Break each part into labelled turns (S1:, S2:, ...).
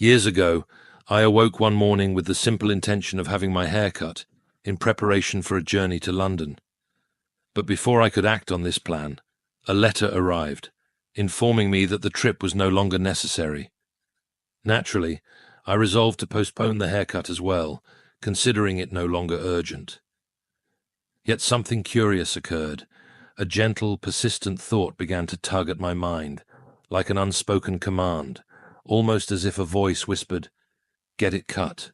S1: Years ago, I awoke one morning with the simple intention of having my hair cut in preparation for a journey to London. But before I could act on this plan, a letter arrived, informing me that the trip was no longer necessary. Naturally, I resolved to postpone the haircut as well, considering it no longer urgent. Yet something curious occurred. A gentle, persistent thought began to tug at my mind, like an unspoken command, almost as if a voice whispered, "Get it cut.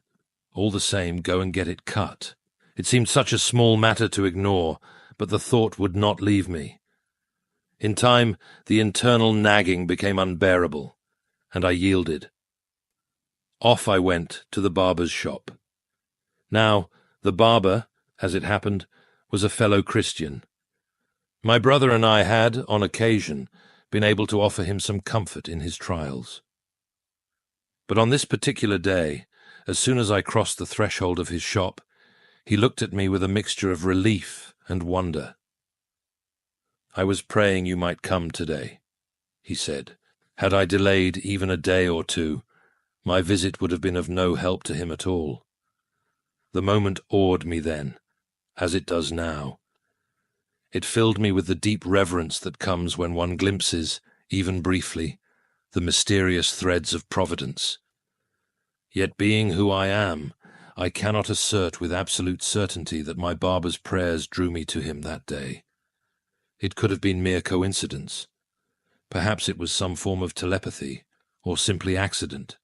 S1: All the same, go and get it cut." It seemed such a small matter to ignore, but the thought would not leave me. In time, the internal nagging became unbearable, and I yielded. Off I went to the barber's shop. Now, the barber, as it happened, was a fellow Christian. My brother and I had, on occasion, been able to offer him some comfort in his trials. But on this particular day, as soon as I crossed the threshold of his shop, he looked at me with a mixture of relief and wonder. "I was praying you might come today," he said. "Had I delayed even a day or two, my visit would have been of no help to him at all." The moment awed me then, as it does now. It filled me with the deep reverence that comes when one glimpses, even briefly, the mysterious threads of providence. Yet being who I am, I cannot assert with absolute certainty that my barber's prayers drew me to him that day. It could have been mere coincidence. Perhaps it was some form of telepathy, or simply accident.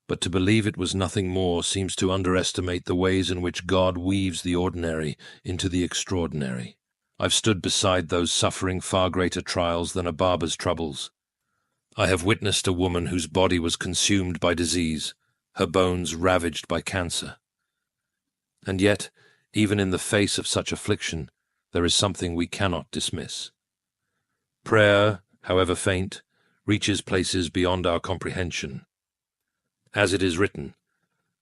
S1: But to believe it was nothing more seems to underestimate the ways in which God weaves the ordinary into the extraordinary. I've stood beside those suffering far greater trials than a barber's troubles. I have witnessed a woman whose body was consumed by disease, her bones ravaged by cancer. And yet, even in the face of such affliction, there is something we cannot dismiss. Prayer, however faint, reaches places beyond our comprehension. As it is written,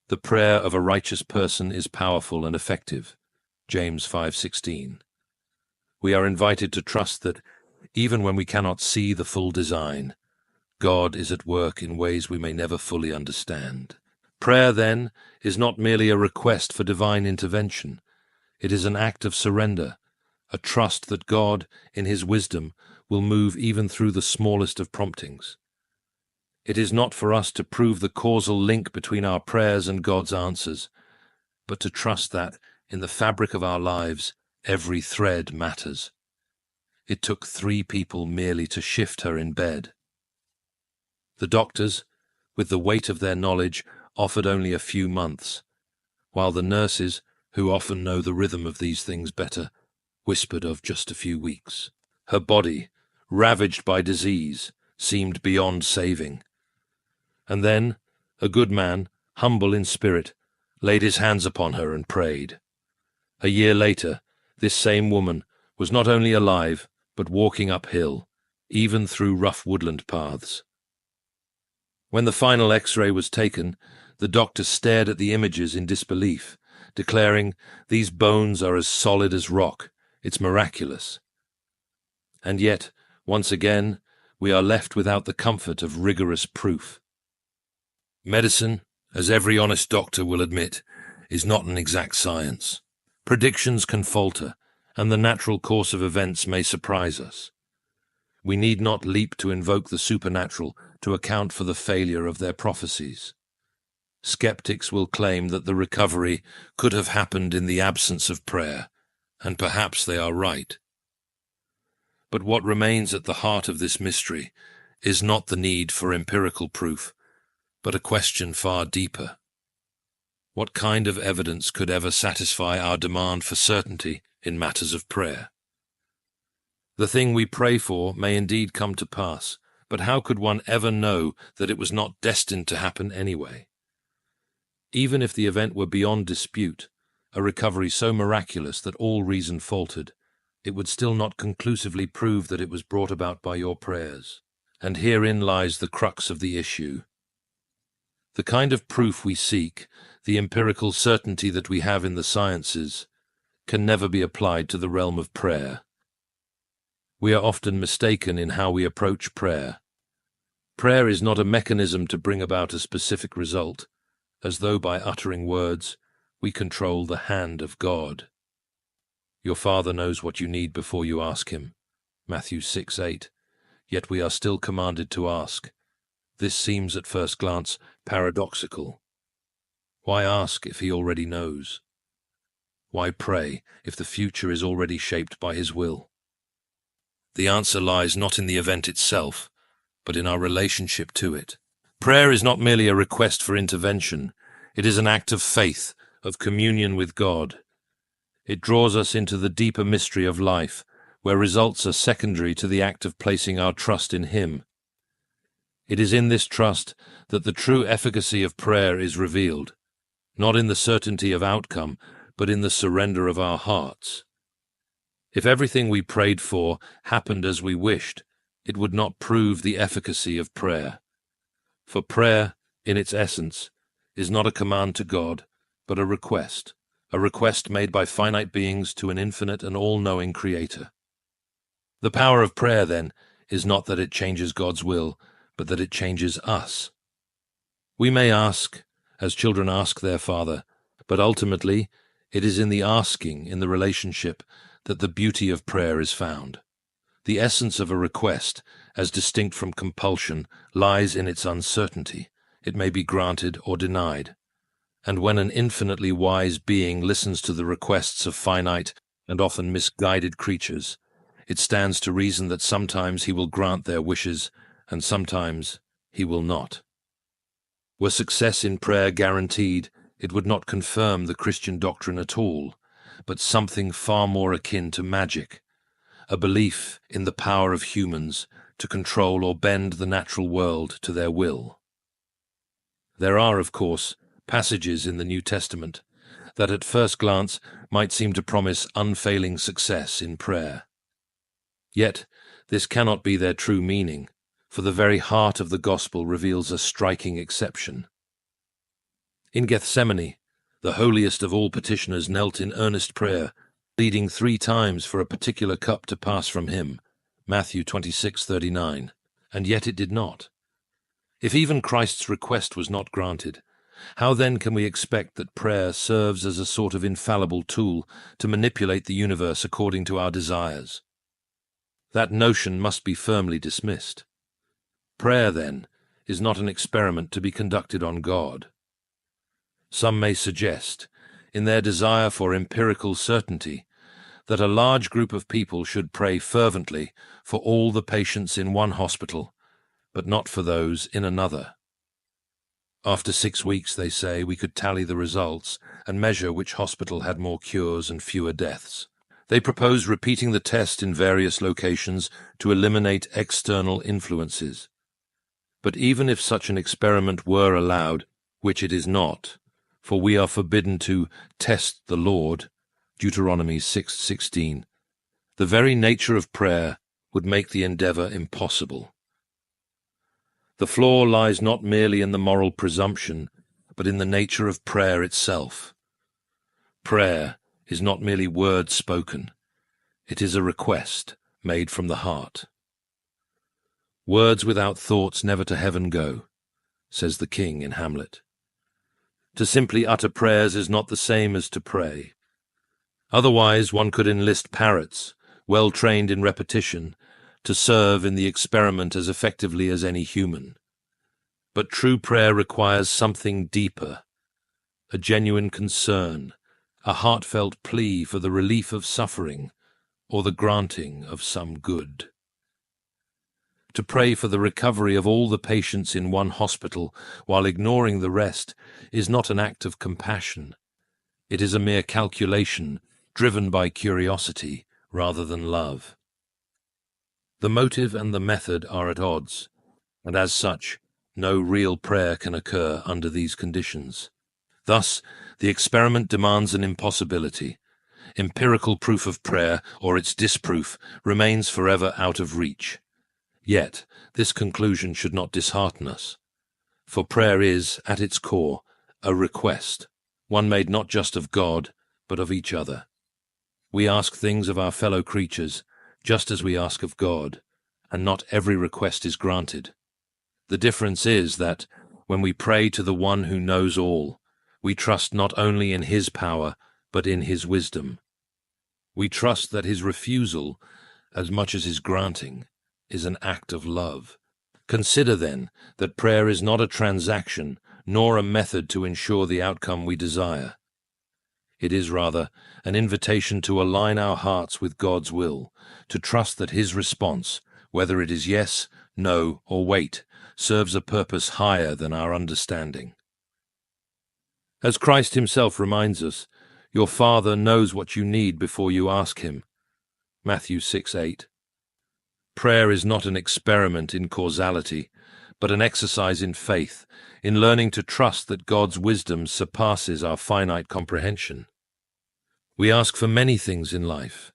S1: "The prayer of a righteous person is powerful and effective." James 5:16. We are invited to trust that, even when we cannot see the full design, God is at work in ways we may never fully understand. Prayer, then, is not merely a request for divine intervention. It is an act of surrender, a trust that God, in his wisdom, will move even through the smallest of promptings. It is not for us to prove the causal link between our prayers and God's answers, but to trust that, in the fabric of our lives, every thread matters. It took 3 people merely to shift her in bed. The doctors, with the weight of their knowledge, offered only a few months, while the nurses, who often know the rhythm of these things better, whispered of just a few weeks. Her body, ravaged by disease, seemed beyond saving. And then, a good man, humble in spirit, laid his hands upon her and prayed. A year later, this same woman was not only alive, but walking uphill, even through rough woodland paths. When the final X-ray was taken, the doctor stared at the images in disbelief, declaring, "These bones are as solid as rock. It's miraculous." And yet, once again, we are left without the comfort of rigorous proof. Medicine, as every honest doctor will admit, is not an exact science. Predictions can falter, and the natural course of events may surprise us. We need not leap to invoke the supernatural to account for the failure of their prophecies. Skeptics will claim that the recovery could have happened in the absence of prayer, and perhaps they are right. But what remains at the heart of this mystery is not the need for empirical proof, but a question far deeper. What kind of evidence could ever satisfy our demand for certainty in matters of prayer? The thing we pray for may indeed come to pass, but how could one ever know that it was not destined to happen anyway? Even if the event were beyond dispute, a recovery so miraculous that all reason faltered, it would still not conclusively prove that it was brought about by your prayers. And herein lies the crux of the issue. The kind of proof we seek, the empirical certainty that we have in the sciences, can never be applied to the realm of prayer. We are often mistaken in how we approach prayer. Prayer is not a mechanism to bring about a specific result, as though by uttering words we control the hand of God. Your Father knows what you need before you ask him. Matthew 6:8. Yet we are still commanded to ask. This seems at first glance paradoxical. Why ask if he already knows? Why pray if the future is already shaped by his will? The answer lies not in the event itself, but in our relationship to it. Prayer is not merely a request for intervention. It is an act of faith, of communion with God. It draws us into the deeper mystery of life, where results are secondary to the act of placing our trust in him. It is in this trust that the true efficacy of prayer is revealed, not in the certainty of outcome, but in the surrender of our hearts. If everything we prayed for happened as we wished, it would not prove the efficacy of prayer. For prayer, in its essence, is not a command to God, but a request made by finite beings to an infinite and all-knowing Creator. The power of prayer, then, is not that it changes God's will, but that it changes us. We may ask, as children ask their Father, but ultimately it is in the asking, in the relationship, that the beauty of prayer is found. The essence of a request, as distinct from compulsion, lies in its uncertainty. It may be granted or denied. And when an infinitely wise being listens to the requests of finite and often misguided creatures, it stands to reason that sometimes he will grant their wishes, and sometimes he will not. Were success in prayer guaranteed, it would not confirm the Christian doctrine at all, but something far more akin to magic, a belief in the power of humans to control or bend the natural world to their will. There are, of course, passages in the New Testament that at first glance might seem to promise unfailing success in prayer. Yet, this cannot be their true meaning, for the very heart of the gospel reveals a striking exception. In Gethsemane, the holiest of all petitioners knelt in earnest prayer, pleading 3 times for a particular cup to pass from him, Matthew 26:39, and yet it did not. If even Christ's request was not granted, how then can we expect that prayer serves as a sort of infallible tool to manipulate the universe according to our desires? That notion must be firmly dismissed. Prayer, then, is not an experiment to be conducted on God. Some may suggest, in their desire for empirical certainty, that a large group of people should pray fervently for all the patients in one hospital, but not for those in another. After 6 weeks, they say, we could tally the results and measure which hospital had more cures and fewer deaths. They propose repeating the test in various locations to eliminate external influences. But even if such an experiment were allowed, which it is not, for we are forbidden to test the Lord, Deuteronomy 6:16, the very nature of prayer would make the endeavor impossible. The flaw lies not merely in the moral presumption, but in the nature of prayer itself. Prayer is not merely words spoken. It is a request made from the heart. Words without thoughts never to heaven go, says the king in Hamlet. To simply utter prayers is not the same as to pray. Otherwise one could enlist parrots, well trained in repetition, to serve in the experiment as effectively as any human. But true prayer requires something deeper, a genuine concern, a heartfelt plea for the relief of suffering or the granting of some good. To pray for the recovery of all the patients in one hospital while ignoring the rest is not an act of compassion. It is a mere calculation driven by curiosity rather than love. The motive and the method are at odds, and as such, no real prayer can occur under these conditions. Thus, the experiment demands an impossibility. Empirical proof of prayer, or its disproof, remains forever out of reach. Yet, this conclusion should not dishearten us, for prayer is, at its core, a request, one made not just of God, but of each other. We ask things of our fellow creatures, just as we ask of God, and not every request is granted. The difference is that, when we pray to the one who knows all, we trust not only in his power, but in his wisdom. We trust that his refusal, as much as his granting, is an act of love. Consider, then, that prayer is not a transaction, nor a method to ensure the outcome we desire. It is rather an invitation to align our hearts with God's will, to trust that his response, whether it is yes, no, or wait, serves a purpose higher than our understanding. As Christ himself reminds us, your Father knows what you need before you ask him. Matthew 6:8. Prayer is not an experiment in causality, but an exercise in faith, in learning to trust that God's wisdom surpasses our finite comprehension. We ask for many things in life.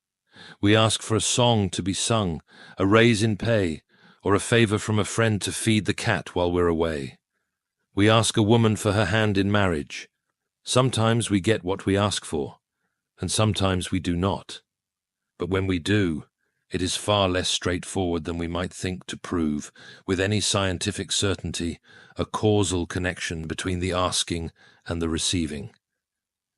S1: We ask for a song to be sung, a raise in pay, or a favor from a friend to feed the cat while we're away. We ask a woman for her hand in marriage. Sometimes we get what we ask for, and sometimes we do not. But when we do, it is far less straightforward than we might think to prove, with any scientific certainty, a causal connection between the asking and the receiving.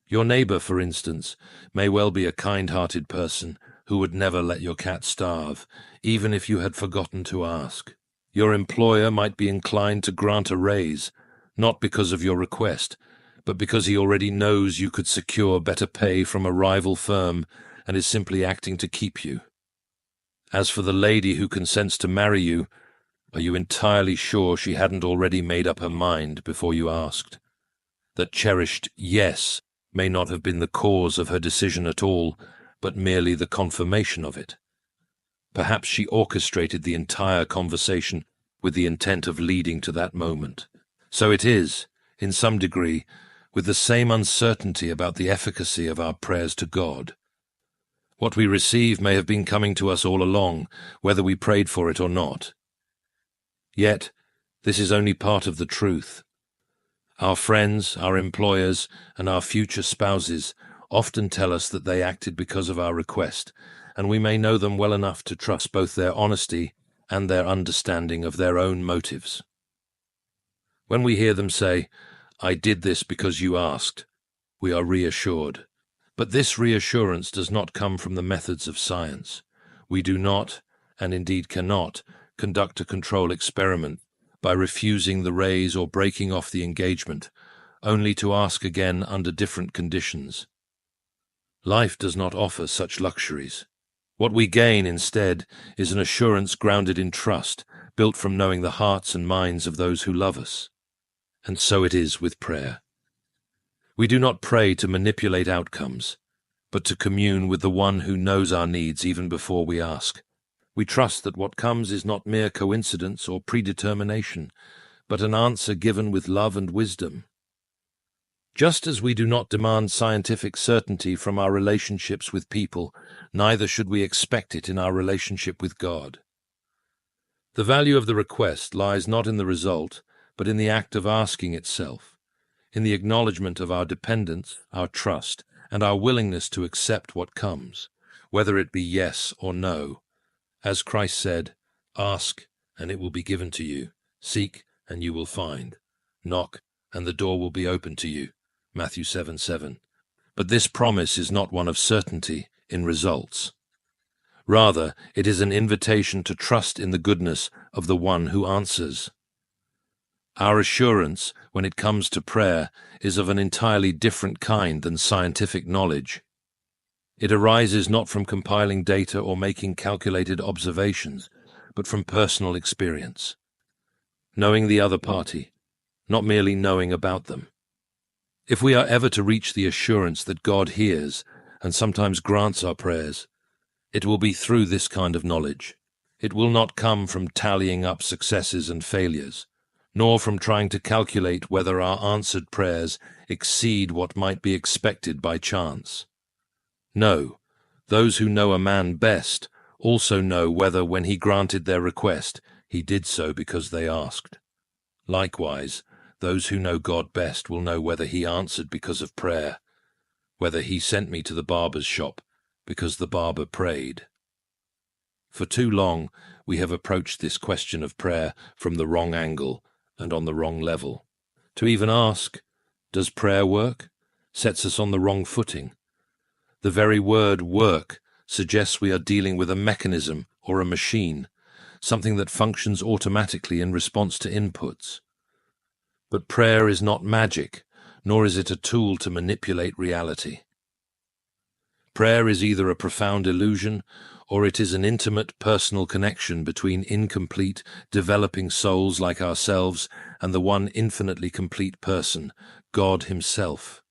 S1: Your neighbor, for instance, may well be a kind-hearted person who would never let your cat starve, even if you had forgotten to ask. Your employer might be inclined to grant a raise, not because of your request, but because he already knows you could secure better pay from a rival firm and is simply acting to keep you. As for the lady who consents to marry you, are you entirely sure she hadn't already made up her mind before you asked? That cherished yes may not have been the cause of her decision at all, but merely the confirmation of it. Perhaps she orchestrated the entire conversation with the intent of leading to that moment. So it is, in some degree, with the same uncertainty about the efficacy of our prayers to God. What we receive may have been coming to us all along, whether we prayed for it or not. Yet, this is only part of the truth. Our friends, our employers, and our future spouses often tell us that they acted because of our request, and we may know them well enough to trust both their honesty and their understanding of their own motives. When we hear them say, "I did this because you asked," we are reassured. But this reassurance does not come from the methods of science. We do not, and indeed cannot, conduct a control experiment by refusing the raise or breaking off the engagement, only to ask again under different conditions. Life does not offer such luxuries. What we gain instead is an assurance grounded in trust, built from knowing the hearts and minds of those who love us. And so it is with prayer. We do not pray to manipulate outcomes, but to commune with the one who knows our needs even before we ask. We trust that what comes is not mere coincidence or predetermination, but an answer given with love and wisdom. Just as we do not demand scientific certainty from our relationships with people, neither should we expect it in our relationship with God. The value of the request lies not in the result, but in the act of asking itself, in the acknowledgement of our dependence, our trust, and our willingness to accept what comes, whether it be yes or no. As Christ said, "Ask, and it will be given to you. Seek, and you will find. Knock, and the door will be opened to you." Matthew 7:7. But this promise is not one of certainty in results. Rather, it is an invitation to trust in the goodness of the one who answers. Our assurance, when it comes to prayer, is of an entirely different kind than scientific knowledge. It arises not from compiling data or making calculated observations, but from personal experience. Knowing the other party, not merely knowing about them. If we are ever to reach the assurance that God hears and sometimes grants our prayers, it will be through this kind of knowledge. It will not come from tallying up successes and failures, nor from trying to calculate whether our answered prayers exceed what might be expected by chance. No, those who know a man best also know whether, when he granted their request, he did so because they asked. Likewise, those who know God best will know whether he answered because of prayer, whether he sent me to the barber's shop because the barber prayed. For too long, we have approached this question of prayer from the wrong angle and on the wrong level. To even ask, does prayer work, sets us on the wrong footing. The very word work suggests we are dealing with a mechanism or a machine, something that functions automatically in response to inputs. But prayer is not magic, nor is it a tool to manipulate reality. Prayer is either a profound illusion, or it is an intimate personal connection between incomplete, developing souls like ourselves and the one infinitely complete person, God Himself.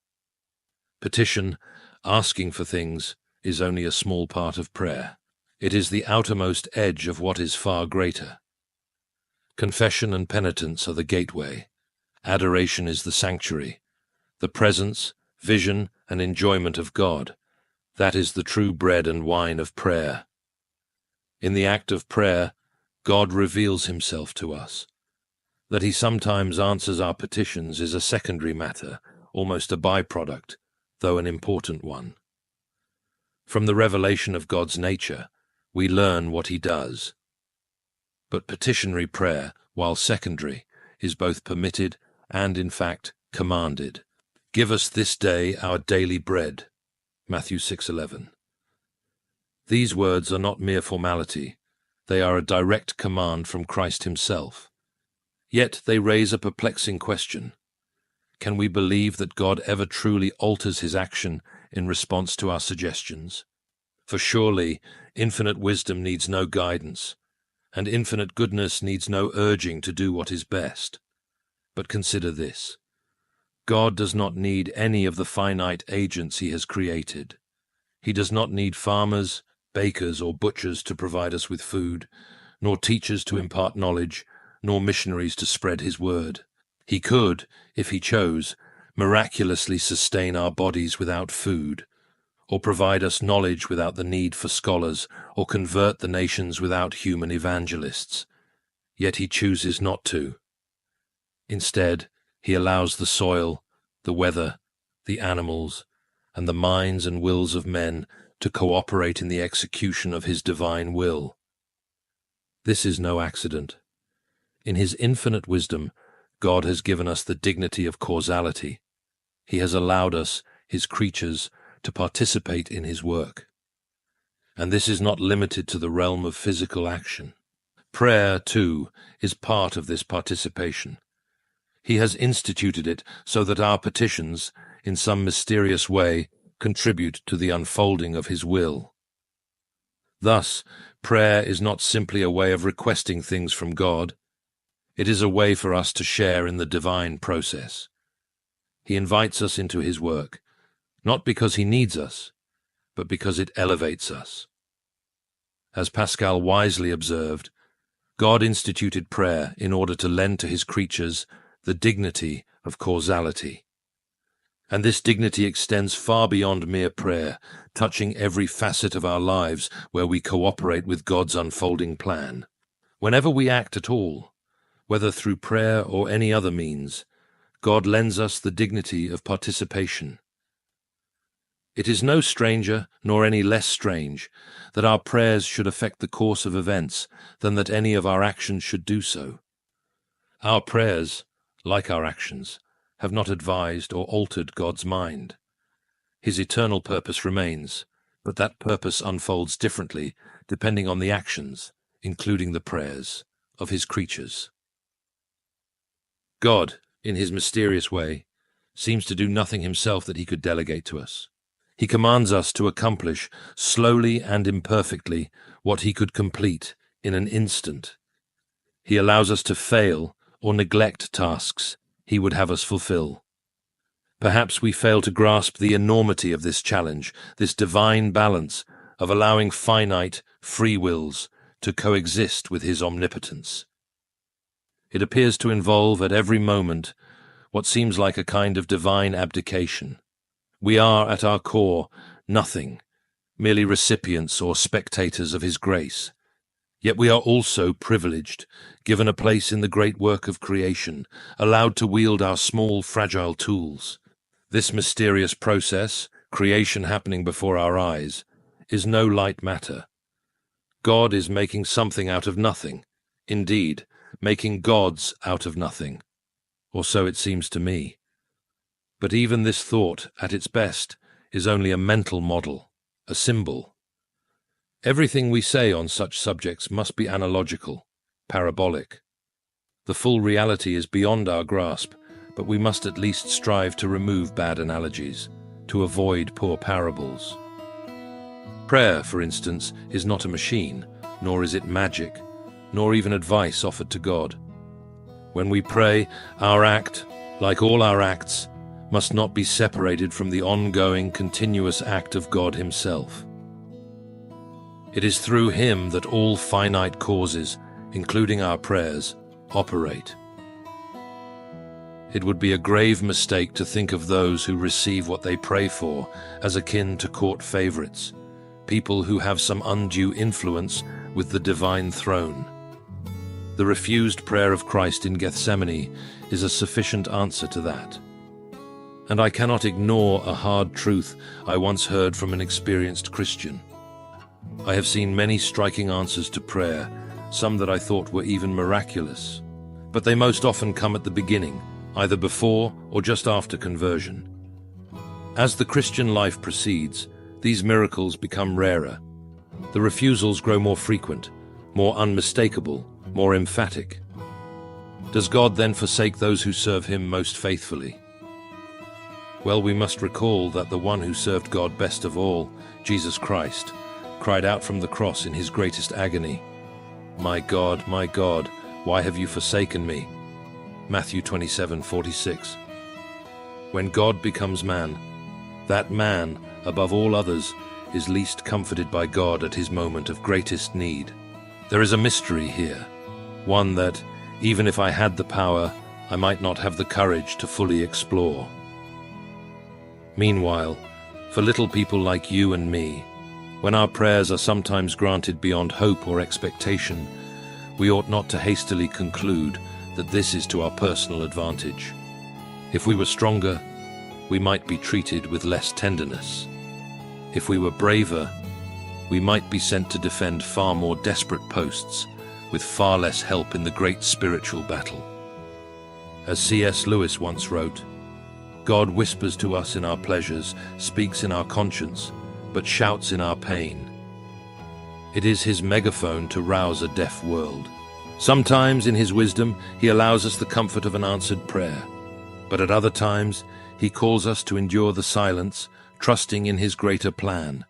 S1: Petition, asking for things, is only a small part of prayer. It is the outermost edge of what is far greater. Confession and penitence are the gateway. Adoration is the sanctuary. The presence, vision, and enjoyment of God. That is the true bread and wine of prayer. In the act of prayer, God reveals Himself to us. That He sometimes answers our petitions is a secondary matter, almost a byproduct, though an important one. From the revelation of God's nature, we learn what He does. But petitionary prayer, while secondary, is both permitted and, in fact, commanded. Give us this day our daily bread. Matthew 6:11. These words are not mere formality. They are a direct command from Christ Himself. Yet they raise a perplexing question. Can we believe that God ever truly alters His action in response to our suggestions? For surely infinite wisdom needs no guidance, and infinite goodness needs no urging to do what is best. But consider this. God does not need any of the finite agents He has created. He does not need farmers, bakers, or butchers to provide us with food, nor teachers to impart knowledge, nor missionaries to spread His word. He could, if He chose, miraculously sustain our bodies without food, or provide us knowledge without the need for scholars, or convert the nations without human evangelists. Yet He chooses not to. Instead, He allows the soil, the weather, the animals, and the minds and wills of men to cooperate in the execution of His divine will. This is no accident. In His infinite wisdom, God has given us the dignity of causality. He has allowed us, His creatures, to participate in His work. And this is not limited to the realm of physical action. Prayer, too, is part of this participation. He has instituted it so that our petitions, in some mysterious way, contribute to the unfolding of His will. Thus, prayer is not simply a way of requesting things from God. It is a way for us to share in the divine process. He invites us into His work, not because He needs us, but because it elevates us. As Pascal wisely observed, God instituted prayer in order to lend to His creatures the dignity of causality. And this dignity extends far beyond mere prayer, touching every facet of our lives where we cooperate with God's unfolding plan. Whenever we act at all, whether through prayer or any other means, God lends us the dignity of participation. It is no stranger, nor any less strange, that our prayers should affect the course of events than that any of our actions should do so. Our prayers, like our actions, have not advised or altered God's mind. His eternal purpose remains, but that purpose unfolds differently depending on the actions, including the prayers, of His creatures. God, in His mysterious way, seems to do nothing Himself that He could delegate to us. He commands us to accomplish, slowly and imperfectly, what He could complete in an instant. He allows us to fail or neglect tasks He would have us fulfill. Perhaps we fail to grasp the enormity of this challenge, this divine balance of allowing finite, free wills to coexist with His omnipotence. It appears to involve at every moment what seems like a kind of divine abdication. We are, at our core, nothing, merely recipients or spectators of His grace. Yet we are also privileged, given a place in the great work of creation, allowed to wield our small, fragile tools. This mysterious process, creation happening before our eyes, is no light matter. God is making something out of nothing. Indeed, making gods out of nothing. Or so it seems to me. But even this thought, at its best, is only a mental model, a symbol. Everything we say on such subjects must be analogical, parabolic. The full reality is beyond our grasp, but we must at least strive to remove bad analogies, to avoid poor parables. Prayer, for instance, is not a machine, nor is it magic, nor even advice offered to God. When we pray, our act, like all our acts, must not be separated from the ongoing, continuous act of God Himself. It is through Him that all finite causes, including our prayers, operate. It would be a grave mistake to think of those who receive what they pray for as akin to court favorites, people who have some undue influence with the divine throne. The refused prayer of Christ in Gethsemane is a sufficient answer to that. And I cannot ignore a hard truth I once heard from an experienced Christian. I have seen many striking answers to prayer, some that I thought were even miraculous. But they most often come at the beginning, either before or just after conversion. As the Christian life proceeds, these miracles become rarer. The refusals grow more frequent, more unmistakable, more emphatic. Does God then forsake those who serve Him most faithfully? Well, we must recall that the one who served God best of all, Jesus Christ, cried out from the cross in His greatest agony, my God, why have you forsaken me?" Matthew 27:46. When God becomes man, that man, above all others, is least comforted by God at his moment of greatest need. There is a mystery here, one that, even if I had the power, I might not have the courage to fully explore. Meanwhile, for little people like you and me, when our prayers are sometimes granted beyond hope or expectation, we ought not to hastily conclude that this is to our personal advantage. If we were stronger, we might be treated with less tenderness. If we were braver, we might be sent to defend far more desperate posts with far less help in the great spiritual battle. As C.S. Lewis once wrote, "God whispers to us in our pleasures, speaks in our conscience, but shouts in our pain." It is His megaphone to rouse a deaf world. Sometimes, in His wisdom, He allows us the comfort of an answered prayer, but at other times, He calls us to endure the silence, trusting in His greater plan.